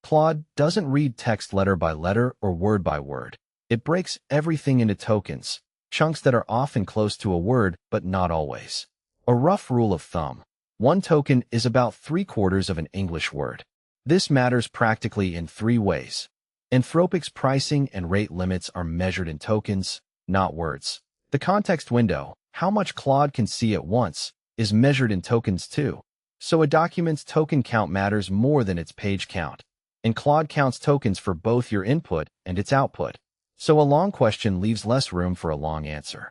Claude doesn't read text letter by letter or word by word. It breaks everything into tokens, chunks that are often close to a word but not always. A rough rule of thumb: one token is about 3/4 of an English word. This matters practically in three ways. Anthropic's pricing and rate limits are measured in tokens, not words. The context window, how much Claude can see at once, is measured in tokens too. So a document's token count matters more than its page count. And Claude counts tokens for both your input and its output. So a long question leaves less room for a long answer.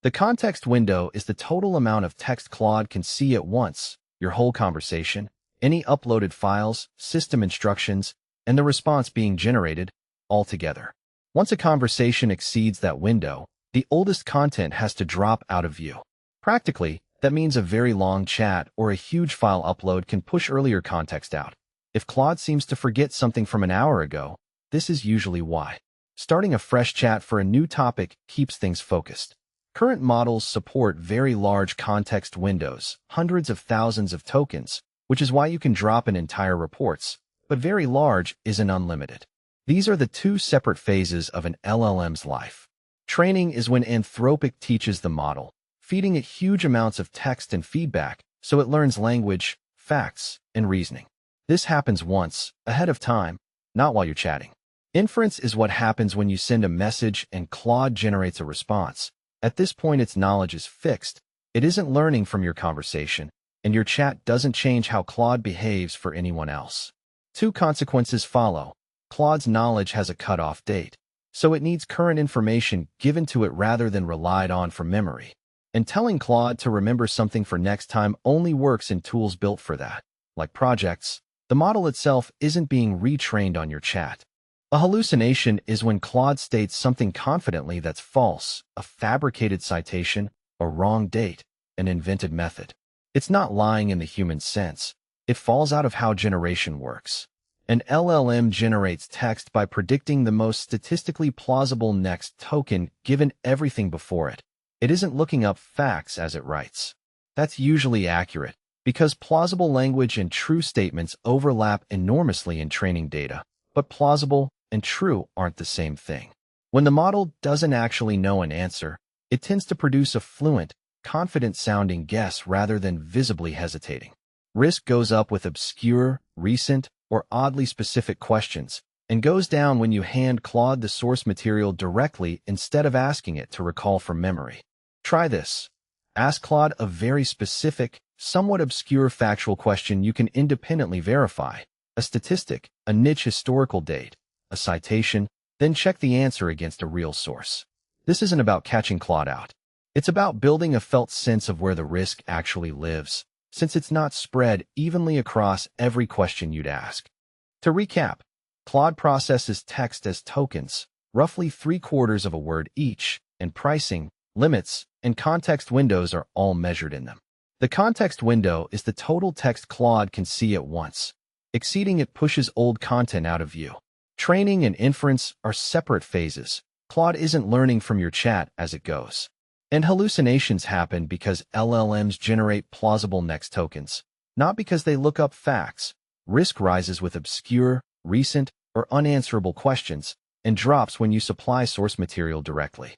The context window is the total amount of text Claude can see at once: your whole conversation, any uploaded files, system instructions, and the response being generated, all together. Once a conversation exceeds that window, the oldest content has to drop out of view. Practically, that means a very long chat or a huge file upload can push earlier context out. If Claude seems to forget something from an hour ago, this is usually why. Starting a fresh chat for a new topic keeps things focused. Current models support very large context windows, hundreds of thousands of tokens, which is why you can drop in entire reports, but very large isn't unlimited. These are the two separate phases of an LLM's life. Training is when Anthropic teaches the model, feeding it huge amounts of text and feedback so it learns language, facts, and reasoning. This happens once, ahead of time, not while you're chatting. Inference is what happens when you send a message and Claude generates a response. At this point, its knowledge is fixed. It isn't learning from your conversation, and your chat doesn't change how Claude behaves for anyone else. Two consequences follow. Claude's knowledge has a cutoff date, so it needs current information given to it rather than relied on from memory. And telling Claude to remember something for next time only works in tools built for that, like projects. The model itself isn't being retrained on your chat. A hallucination is when Claude states something confidently that's false, a fabricated citation, a wrong date, an invented method. It's not lying in the human sense. It falls out of how generation works. An LLM generates text by predicting the most statistically plausible next token given everything before it. It isn't looking up facts as it writes. That's usually accurate, because plausible language and true statements overlap enormously in training data, but plausible and true aren't the same thing. When the model doesn't actually know an answer, it tends to produce a fluent, confident-sounding guess rather than visibly hesitating. Risk goes up with obscure, recent, or oddly specific questions, and goes down when you hand Claude the source material directly instead of asking it to recall from memory. Try this. Ask Claude a very specific, somewhat obscure factual question you can independently verify: a statistic, a niche historical date, a citation, then check the answer against a real source. This isn't about catching Claude out. It's about building a felt sense of where the risk actually lives, since it's not spread evenly across every question you'd ask. To recap, Claude processes text as tokens, roughly 3/4 of a word each, and pricing, limits, and context windows are all measured in them. The context window is the total text Claude can see at once. Exceeding it pushes old content out of view. Training and inference are separate phases. Claude isn't learning from your chat as it goes. And hallucinations happen because LLMs generate plausible next tokens, not because they look up facts. Risk rises with obscure, recent, or unanswerable questions, and drops when you supply source material directly.